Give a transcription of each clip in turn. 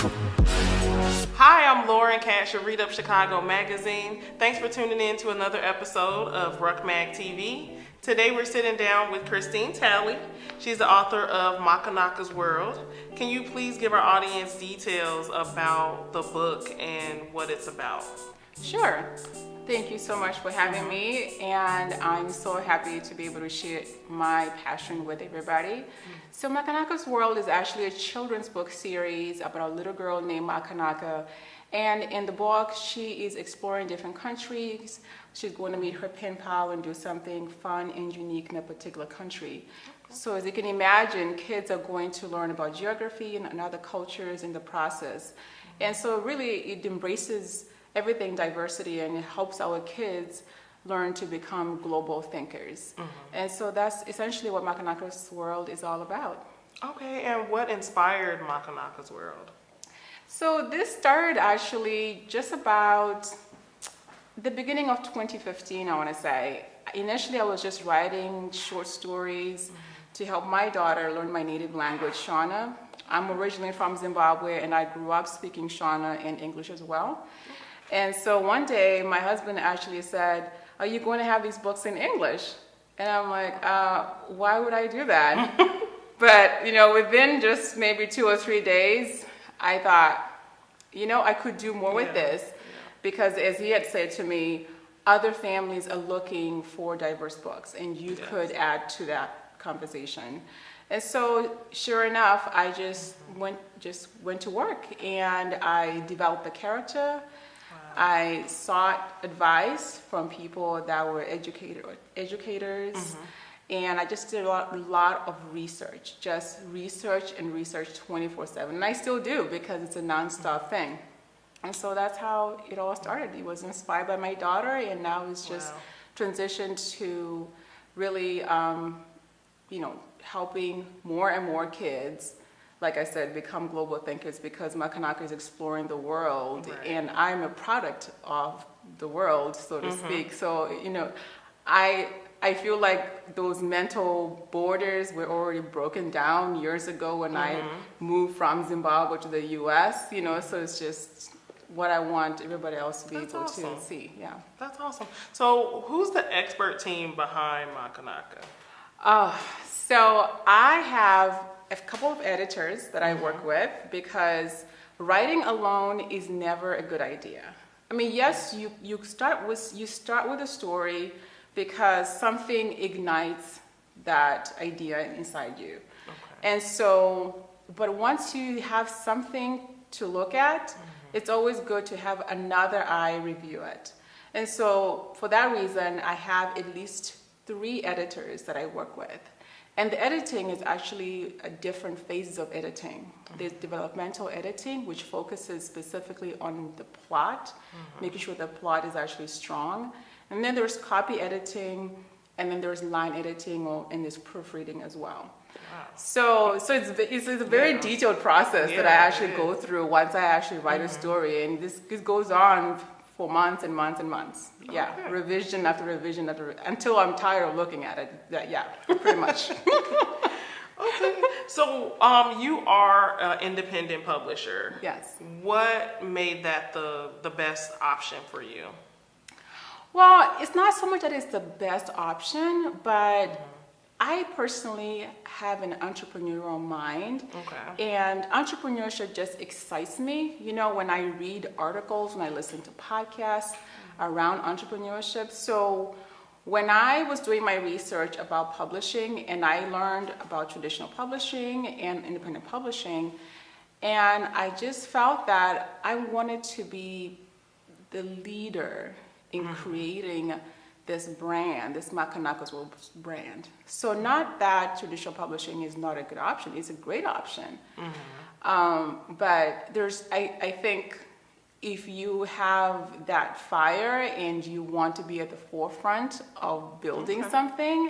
Hi, I'm Lorrin, Cash of Read Up Chicago Magazine. Thanks for tuning in to another episode of Ruck Mag TV. Today we're sitting down with Christine Talley. She's the author of Makanakas World. Can you please give our audience details about the book and what it's about? Sure. Thank you so much for having me, and I'm so happy to be able to share my passion with everybody. So Makanakas World is actually a children's book series about a little girl named Makanaka, and in the book she is exploring different countries. She's going to meet her pen pal and do something fun and unique in a particular country. So as you can imagine, kids are going to learn about geography and other cultures in the process. And so really it embraces everything diversity, and it helps our kids learn to become global thinkers. And so that's essentially what Makanakas World is all about. Okay, and what inspired Makanakas World? So this started actually just about the beginning of 2015, I want to say. Initially, I was just writing short stories to help my daughter learn my native language, Shona. I'm originally from Zimbabwe, and I grew up speaking Shona and English as well. And so one day, my husband actually said, "Are you going to have these books in English?" And I'm like, why would I do that? But, within just maybe 2 or 3 days, I thought, I could do more with this. Because as he had said to me, other families are looking for diverse books, and you could add to that conversation. And so, sure enough, I just went to work, and I developed the character. I sought advice from people that were educators, and I just did a lot of research, just research and research 24/7. And I still do, because it's a nonstop thing. And so that's how it all started. It was inspired by my daughter, and now it's just transitioned to really, helping more and more kids, like I said, become global thinkers, because Makanaka is exploring the world, and I'm a product of the world, so to speak. So, I feel like those mental borders were already broken down years ago when I moved from Zimbabwe to the U.S., so it's just what I want everybody else to be able to see. Yeah. That's awesome. So who's the expert team behind Makanaka? So I have a couple of editors that I work with, because writing alone is never a good idea. I mean, yes, you start with a story because something ignites that idea inside you. And so, but once you have something to look at, it's always good to have another eye review it. And so for that reason, I have at least 3 editors that I work with. And the editing is actually different phases of editing. There's developmental editing, which focuses specifically on the plot, making sure the plot is actually strong. And then there's copy editing, and then there's line editing, and there's proofreading as well. So it's a very detailed process that I actually go through once I actually write a story, and this goes on for months and months and months. Revision after revision until I'm tired of looking at it. Pretty much. Okay. So you are an independent publisher. Yes. What made that the best option for you? Well, it's not so much that it's the best option, but I personally have an entrepreneurial mind, and entrepreneurship just excites me. When I read articles, when I listen to podcasts around entrepreneurship. So when I was doing my research about publishing, and I learned about traditional publishing and independent publishing, and I just felt that I wanted to be the leader in creating this brand, this Makanakas World brand. So not that traditional publishing is not a good option, it's a great option. But I think if you have that fire and you want to be at the forefront of building something,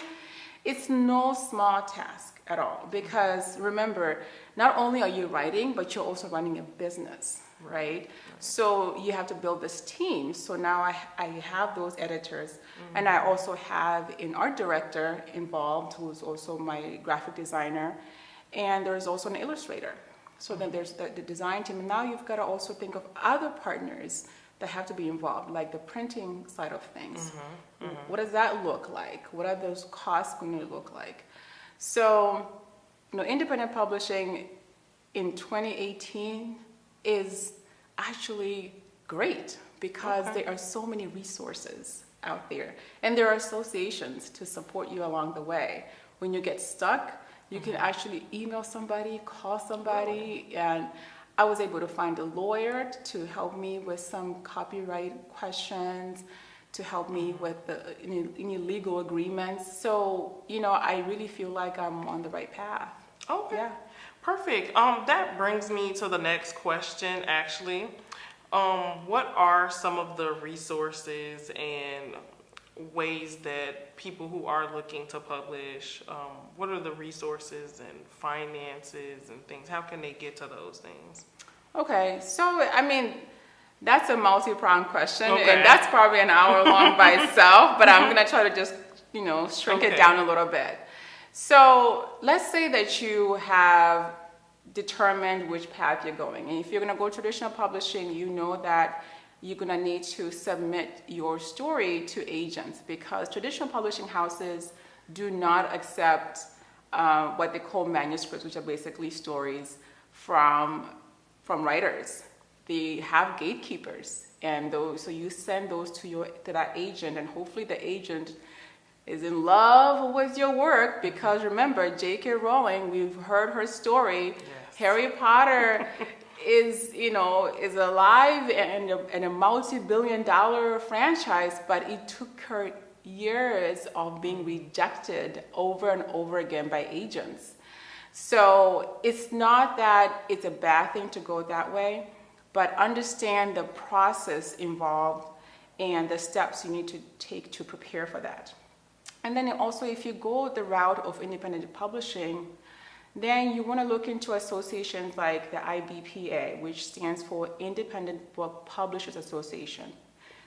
it's no small task at all. Because remember, not only are you writing, but you're also running a business, right? So you have to build this team. So now I have those editors, and I also have an art director involved who's also my graphic designer, and there's also an illustrator. So then there's the design team, and now you've got to also think of other partners that have to be involved, like the printing side of things. What does that look like? What are those costs going to look like? So, independent publishing in 2018 is actually great because there are so many resources out there, and there are associations to support you along the way. When you get stuck, you can actually email somebody, call somebody, and I was able to find a lawyer to help me with some copyright questions, to help me with any legal agreements. So, I really feel like I'm on the right path. Okay. Yeah. Perfect. That brings me to the next question, actually. What are some of the resources and ways that people who are looking to publish, what are the resources and finances and things? How can they get to those things? Okay, so that's a multi-pronged question, Okay. and that's probably an hour long by itself, but I'm gonna try to just, shrink it down a little bit. So let's say that you have determined which path you're going. And if you're gonna go traditional publishing, you know that you're gonna need to submit your story to agents, because traditional publishing houses do not accept what they call manuscripts, which are basically stories from writers. They have gatekeepers, and so you send those to that agent, and hopefully the agent is in love with your work, because remember, J.K. Rowling, we've heard her story. Yes. Harry Potter is alive and a multi-billion-dollar franchise, but it took her years of being rejected over and over again by agents. So it's not that it's a bad thing to go that way, but understand the process involved and the steps you need to take to prepare for that. And then also, if you go the route of independent publishing, then you want to look into associations like the IBPA, which stands for Independent Book Publishers Association.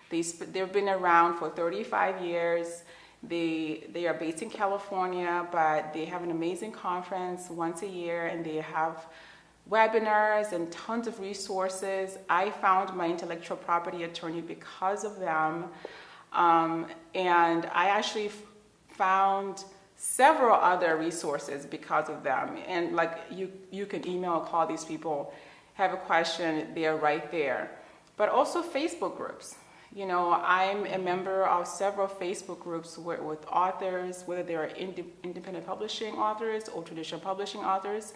They've been around for 35 years. They are based in California, but they have an amazing conference once a year, and they have webinars and tons of resources. I found my intellectual property attorney because of them, and I actually found several other resources because of them. And like you can email or call these people, have a question, they're right there. But also Facebook groups. I'm a member of several Facebook groups with authors, whether they're independent publishing authors or traditional publishing authors,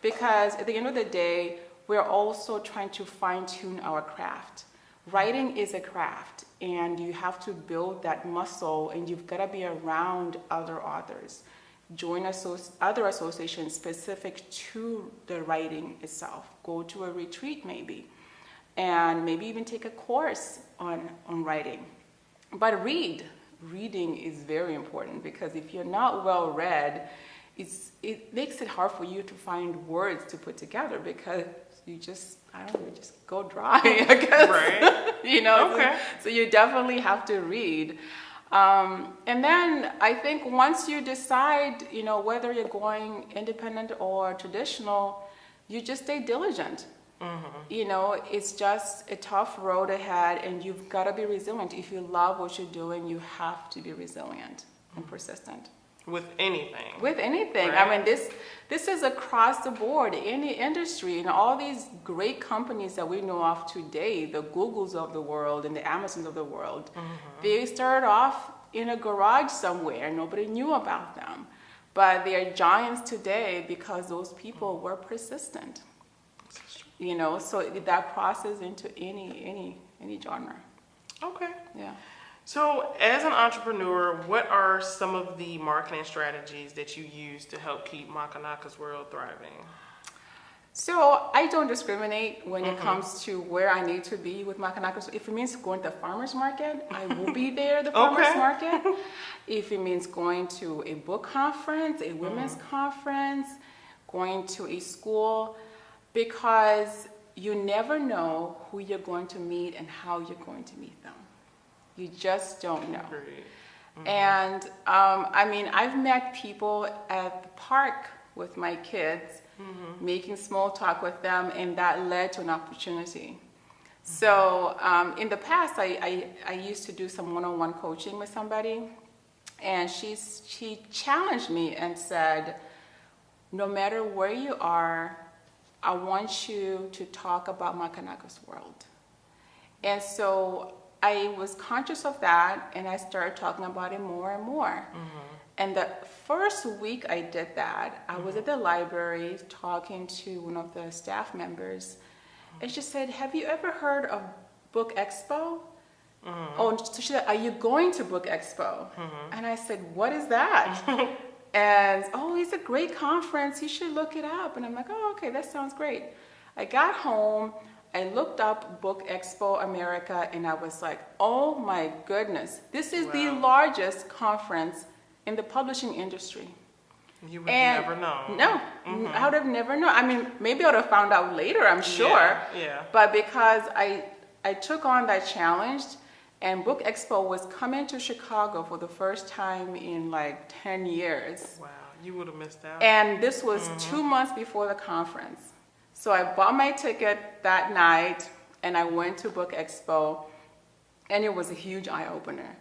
because at the end of the day, we're also trying to fine-tune our craft. Writing is a craft, and you have to build that muscle, and you've got to be around other authors. Join other associations specific to the writing itself. Go to a retreat maybe, and maybe even take a course on writing. But reading is very important, because if you're not well read, it makes it hard for you to find words to put together, because you just go dry, I guess. Right. Okay. So you definitely have to read. And then I think once you decide, whether you're going independent or traditional, you just stay diligent. It's just a tough road ahead, and you've got to be resilient. If you love what you're doing, you have to be resilient and persistent. With anything. Right. This is across the board, any industry, and all these great companies that we know of today, the Googles of the world and the Amazons of the world, they started off in a garage somewhere. Nobody knew about them. But they are giants today because those people were persistent. So that process into any genre. Okay. Yeah. So as an entrepreneur, what are some of the marketing strategies that you use to help keep Makanakas World thriving? So I don't discriminate when it comes to where I need to be with Makanakas. If it means going to the farmer's market, I will be there at the farmer's market. If it means going to a book conference, a women's conference, going to a school, because you never know who you're going to meet and how you're going to meet them. You just don't know. And I've met people at the park with my kids, making small talk with them, and that led to an opportunity. So in the past, I used to do some one-on-one coaching with somebody, and she challenged me and said, no matter where you are, I want you to talk about Makanakas World. And so I was conscious of that, and I started talking about it more and more. And the first week I did that, I was at the library talking to one of the staff members, and she said, have you ever heard of Book Expo? Oh, so she said, are you going to Book Expo? And I said, what is that? And, oh, it's a great conference. You should look it up. And I'm like, oh, okay, that sounds great. I got home, I looked up Book Expo America, and I was like, oh my goodness, this is the largest conference in the publishing industry. You would have never known. No, I would have never known. I mean, maybe I would have found out later, I'm sure. Yeah. But because I took on that challenge, and Book Expo was coming to Chicago for the first time in like 10 years. Wow, you would have missed out. And this was 2 months before the conference. So I bought my ticket that night, and I went to Book Expo, and it was a huge eye-opener.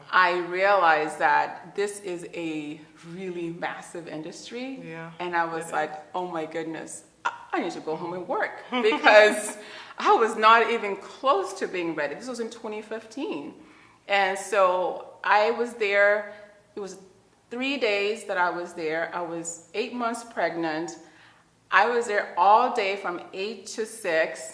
I realized that this is a really massive industry, and I was like, oh my goodness, I need to go home and work, because I was not even close to being ready. This was in 2015. And so I was there. It was 3 days that I was there. I was 8 months pregnant. I was there all day from 8 to 6.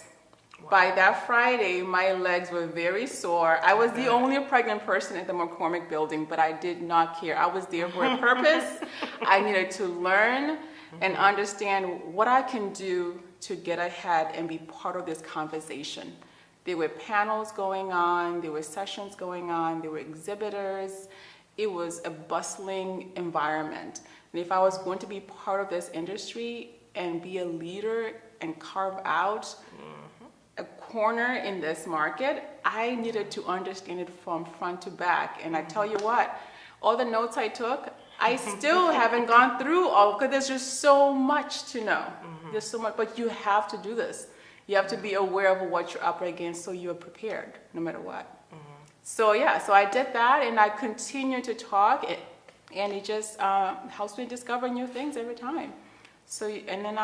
By that Friday, my legs were very sore. I was the only pregnant person in the McCormick building, but I did not care. I was there for a purpose. I needed to learn and understand what I can do to get ahead and be part of this conversation. There were panels going on, there were sessions going on, there were exhibitors. It was a bustling environment. And if I was going to be part of this industry and be a leader and carve out a corner in this market, I needed to understand it from front to back. And I tell you what, all the notes I took, I still haven't gone through all, because there's just so much to know. There's so much, but you have to do this. You have to be aware of what you're up against, so you're prepared no matter what. So I did that, and I continue to talk, and it just helps me discover new things every time. So, and then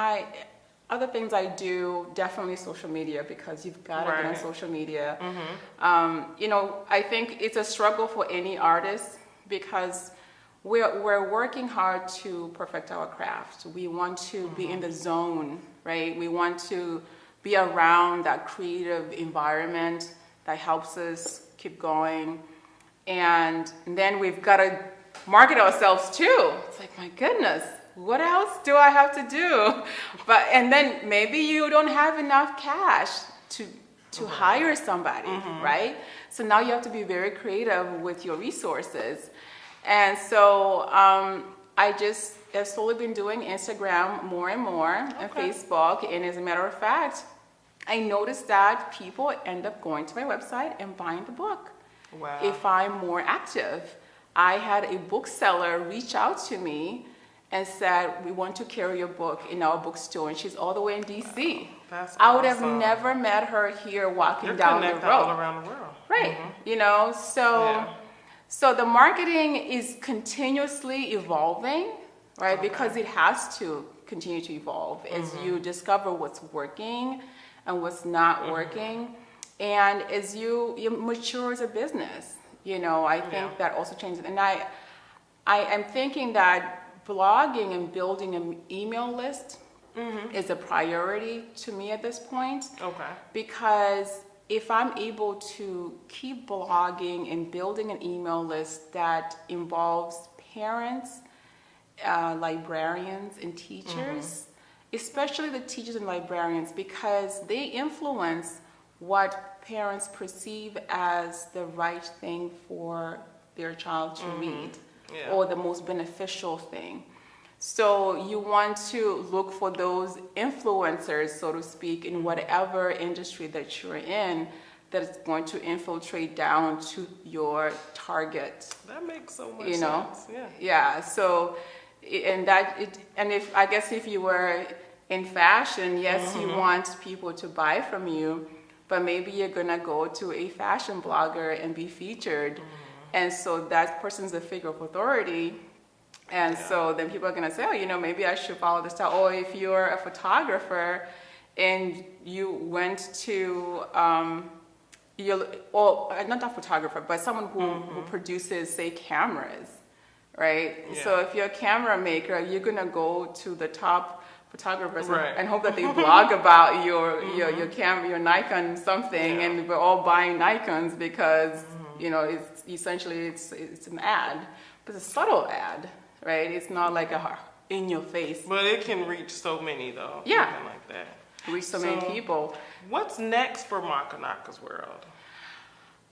other things I do, definitely social media, because you've got to get on social media. I think it's a struggle for any artist, because we're working hard to perfect our craft. We want to be in the zone, right? We want to be around that creative environment that helps us keep going. And then we've got to market ourselves too. It's like, my goodness, what else do I have to do? And then maybe you don't have enough cash to hire somebody, right? So now you have to be very creative with your resources. And so I just have slowly been doing Instagram more and more, and Facebook. And as a matter of fact, I noticed that people end up going to my website and buying the book. Wow. If I'm more active. I had a bookseller reach out to me and said, we want to carry your book in our bookstore, and she's all the way in DC. That's I would have awesome. never met her here walking You're down the connected road. all around the world. Right. So the marketing is continuously evolving, right? Because it has to continue to evolve as you discover what's working and what's not working. And as you mature as a business, I think that also changes. And I am thinking that blogging and building an email list is a priority to me at this point. Okay. Because if I'm able to keep blogging and building an email list that involves parents, librarians, and teachers, especially the teachers and librarians, because they influence what parents perceive as the right thing for their child to read, or the most beneficial thing. So you want to look for those influencers, so to speak, in whatever industry that you're in, that's going to infiltrate down to your target. That makes so much sense. Yeah. So And if I guess if you were in fashion, yes, you want people to buy from you, but maybe you're gonna go to a fashion blogger and be featured, and so that person's a figure of authority, and so then people are gonna say, oh, maybe I should follow this style. Or if you're a photographer and you went to not a photographer, but someone who produces, say, cameras, right? Yeah. So if you're a camera maker, you're gonna go to the top photographers Right. and hope that they blog about your camera, your Nikon something, and we're all buying Nikons because it's essentially it's an ad, but it's a subtle ad, right? It's not like a in your face. But it can reach so many though. Yeah. Even like that. Reach so many people. What's next for Makanakas World?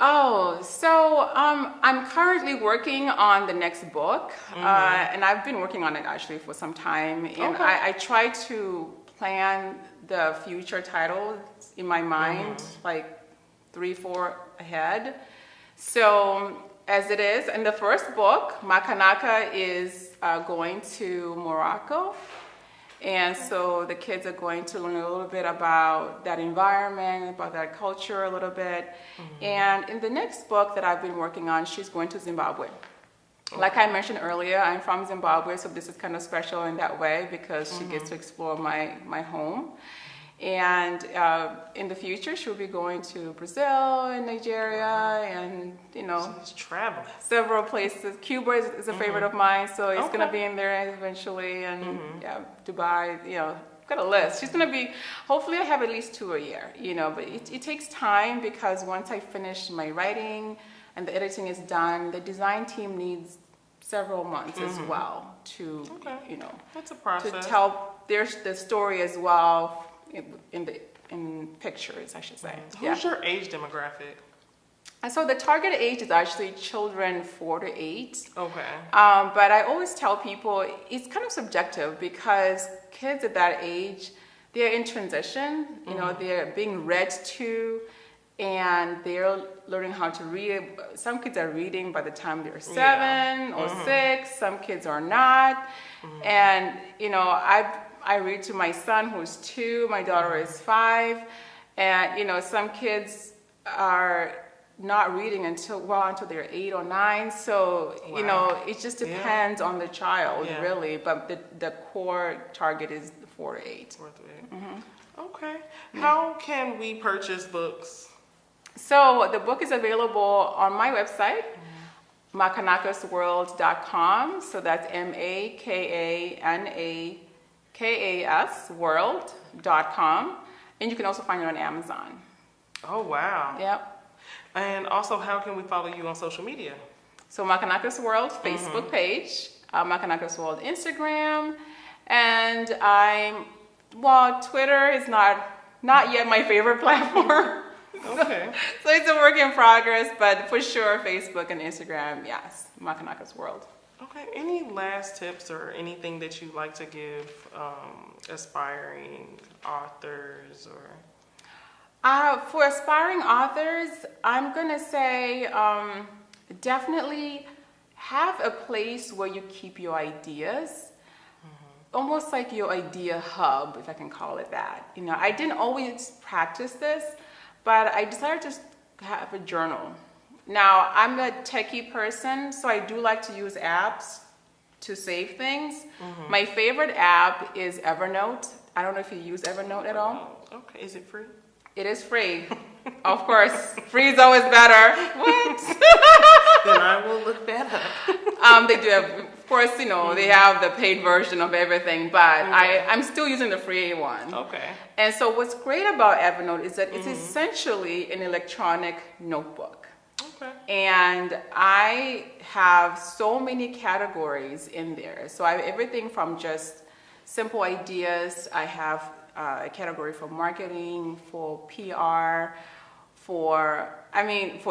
Oh, so I'm currently working on the next book, and I've been working on it actually for some time. And I try to plan the future titles in my mind, like 3-4 ahead. So as it is, in the first book, Makanaka is going to Morocco. And so the kids are going to learn a little bit about that environment, about that culture a little bit. And in the next book that I've been working on, she's going to Zimbabwe. Like I mentioned earlier, I'm from Zimbabwe, so this is kind of special in that way because she gets to explore my home. And in the future, she'll be going to Brazil and Nigeria and, She's traveling. several places. Cuba is a favorite of mine, so it's going to be in there eventually. And Dubai, got a list. She's going to be, hopefully I have at least 2 a year, but it takes time because once I finish my writing and the editing is done, the design team needs several months as well to, That's a process. to tell the story as well. In pictures, I should say. Who's your age demographic? And so the target age is actually children 4 to 8. Okay. But I always tell people it's kind of subjective because kids at that age, they're in transition. They're being read to, and they're learning how to read. Some kids are reading by the time they're 7 or 6. Some kids are not. And I read to my son who's 2, my daughter is 5, and some kids are not reading until they're 8 or 9. So it just depends on the child really, but the core target is 4 to 8. 4 to 8. Okay. How can we purchase books? So the book is available on my website, makanakasworld.com. So that's Makanakakas world.com, and you can also find it on Amazon. Oh, wow. Yep. And also, how can we follow you on social media? So Makanakas World Facebook page, Makanakas World Instagram, and Twitter is not yet my favorite platform. Okay. So it's a work in progress, but for sure Facebook and Instagram, yes, Makanakas World. Okay. Any last tips or anything that you'd like to give aspiring authors or? For aspiring authors, I'm gonna say definitely have a place where you keep your ideas, almost like your idea hub, if I can call it that. I didn't always practice this, but I decided to have a journal. Now, I'm a techie person, so I do like to use apps to save things. My favorite app is Evernote. I don't know if you use Evernote at all. Okay, is it free? It is free. Of course, free is always better. What? Then I will look that up. They do have, of course, they have the paid version of everything, but I'm still using the free one. Okay. And so what's great about Evernote is that it's essentially an electronic notebook. Okay. And I have so many categories in there. So I have everything from just simple ideas. I have a category for marketing, for PR, for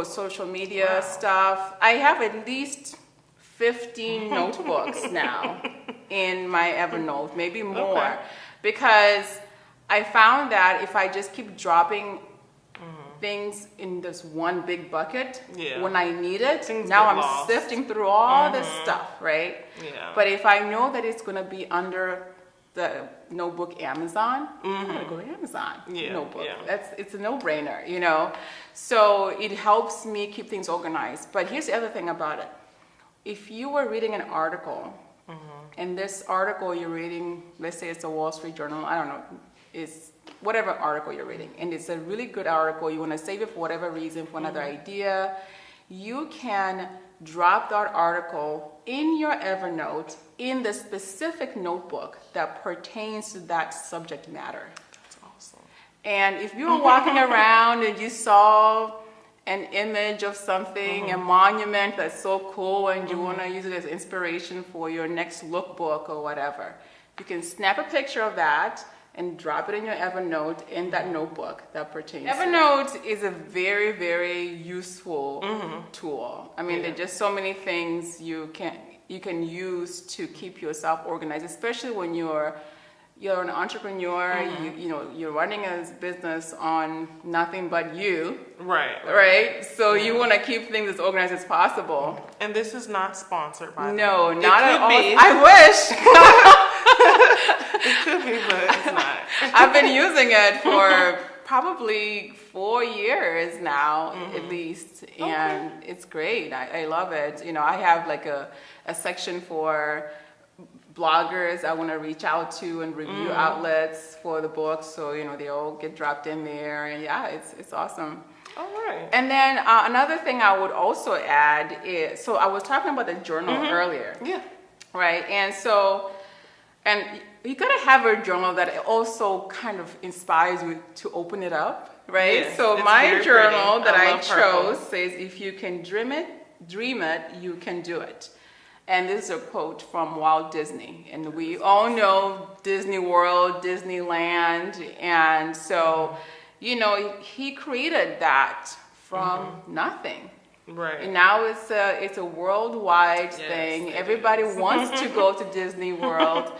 social media stuff. I have at least 15 notebooks now in my Evernote, maybe more, because I found that if I just keep dropping things in this one big bucket Yeah. when I need it. Things Now get I'm lost. sifting through all this stuff, right? Yeah. But if I know that it's going to be under the notebook Amazon, I'm going to go to Amazon Yeah, notebook. yeah. It's a no-brainer, you know? So it helps me keep things organized. But here's the other thing about it. If you were reading an article, and this article you're reading, let's say it's a Wall Street Journal, I don't know, it's whatever article you're reading, and it's a really good article, you want to save it for whatever reason, for another idea, you can drop that article in your Evernote in the specific notebook that pertains to that subject matter. That's awesome. And if you were walking around and you saw an image of something, a monument that's so cool, and you want to use it as inspiration for your next lookbook or whatever, you can snap a picture of that and drop it in your Evernote in that notebook that pertains. Evernote is a very, very useful tool. I mean, there are just so many things you can use to keep yourself organized, especially when you're an entrepreneur, you're running a business on nothing but you. Right? So you want to keep things as organized as possible. And this is not sponsored by No, them. not at all. Be. I wish. It could be, but it's not. I've been using it for probably 4 years now, at least, and it's great. I love it. You know, I have like a section for bloggers I want to reach out to and review outlets for the book, so you know they all get dropped in there, and yeah, it's awesome. All right. And then another thing I would also add is, so I was talking about the journal earlier. Yeah. Right, and you gotta have a journal that also kind of inspires you to open it up, right? Yes, so it's my very journal pretty. that I love purple. chose says, "If you can dream it, you can do it." And this is a quote from Walt Disney, and we all know Disney World, Disneyland, and so you know he created that from nothing. Right. And now it's a worldwide thing. Everybody wants to go to Disney World,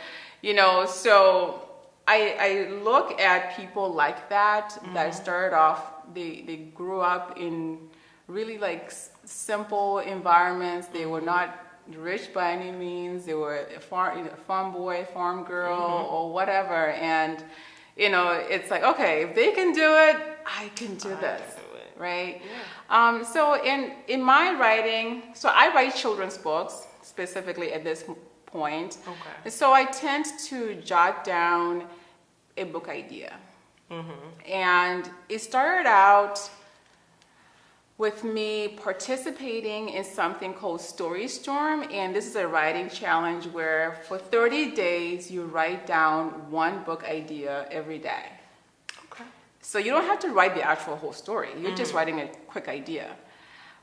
you know. So I look at people like that that started off. They grew up in really like simple environments. They were not rich by any means. They were a farm boy, farm girl, or whatever. And you know, it's like, okay, if they can do it, I can do this. Right? Yeah. So in my writing, so I write children's books specifically at this point. Okay. And so I tend to jot down a book idea. And it started out with me participating in something called Story Storm, and this is a writing challenge where for 30 days you write down one book idea every day. So you don't have to write the actual whole story. You're just writing a quick idea.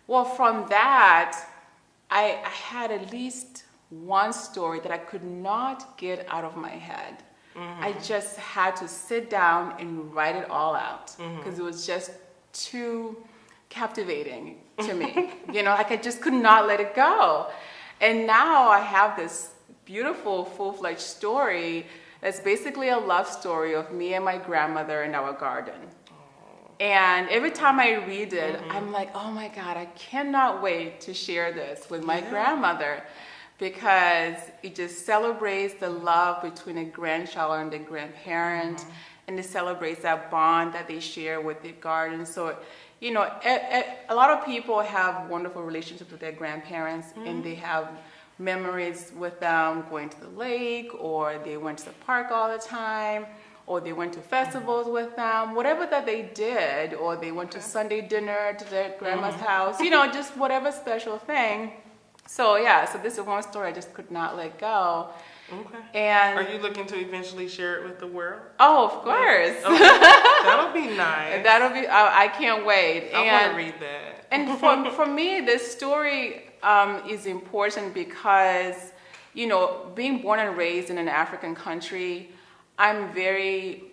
Well, from that, I had at least one story that I could not get out of my head. I just had to sit down and write it all out because it was just too captivating to me. You know, like I just could not let it go. And now I have this beautiful full-fledged story. It's basically a love story of me and my grandmother in our garden. And every time I read it, I'm like, oh my God, I cannot wait to share this with my grandmother, because it just celebrates the love between a grandchild and a grandparent, and it celebrates that bond that they share with the garden. So, you know, a lot of people have wonderful relationships with their grandparents, and they have memories with them going to the lake, or they went to the park all the time, or they went to festivals with them, whatever that they did, or they went to Sunday dinner to their grandma's house, you know, just whatever special thing. So yeah, so this is one story I just could not let go. Okay. And are you looking to eventually share it with the world? Oh, of course. Okay. That'll be nice. That'll be, I can't wait. I want to read that. And for me, this story is important because, you know, being born and raised in an African country, I'm very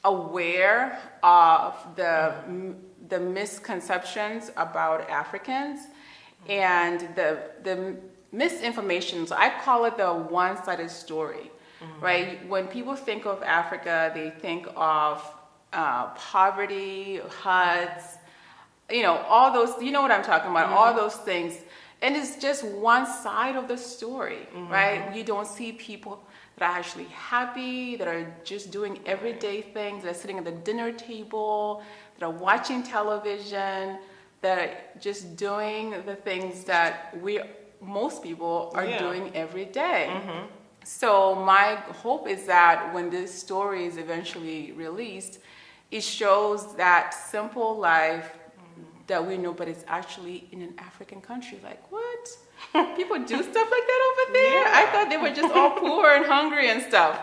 aware of the misconceptions about Africans and the misinformation. So I call it the one-sided story, right? When people think of Africa, they think of poverty, huts, all those, you know what I'm talking about, all those things. And it's just one side of the story, right? You don't see people that are actually happy, that are just doing everyday things, that are sitting at the dinner table, that are watching television, that are just doing the things that most people are doing every day. So my hope is that when this story is eventually released, it shows that simple life that we know, but it's actually in an African country. Like, what? People do stuff like that over there? Yeah. I thought they were just all poor and hungry and stuff.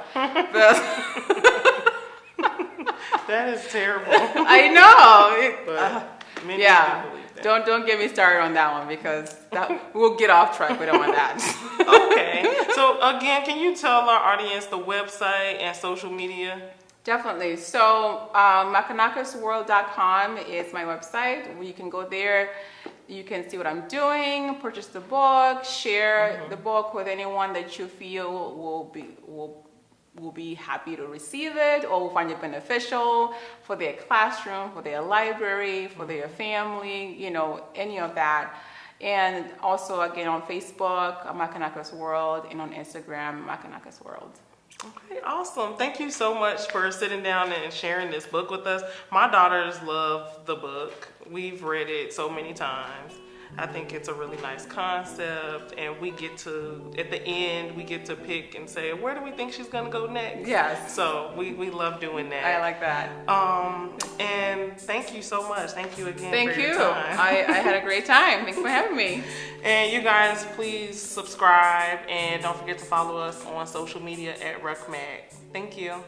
That is terrible. I know. But many Yeah. people believe that. Don't get me started on that one, because we'll get off track. We don't want that. Okay. So again, can you tell our audience the website and social media? Definitely. So makanakasworld.com is my website. You can go there. You can see what I'm doing, purchase the book, share the book with anyone that you feel will be happy to receive it or will find it beneficial for their classroom, for their library, for their family, any of that. And also, again, on Facebook, Makanakas World, and on Instagram, Makanakas World. Okay, awesome. Thank you so much for sitting down and sharing this book with us. My daughters love the book. We've read it so many times. I think it's a really nice concept, and we get to, at the end, we get to pick and say, where do we think she's going to go next? Yes. So we love doing that. I like that. And thank you so much. Thank you again Thank for you. your time. I had a great time. Thanks for having me. And you guys, please subscribe, and don't forget to follow us on social media at RuckMag. Thank you.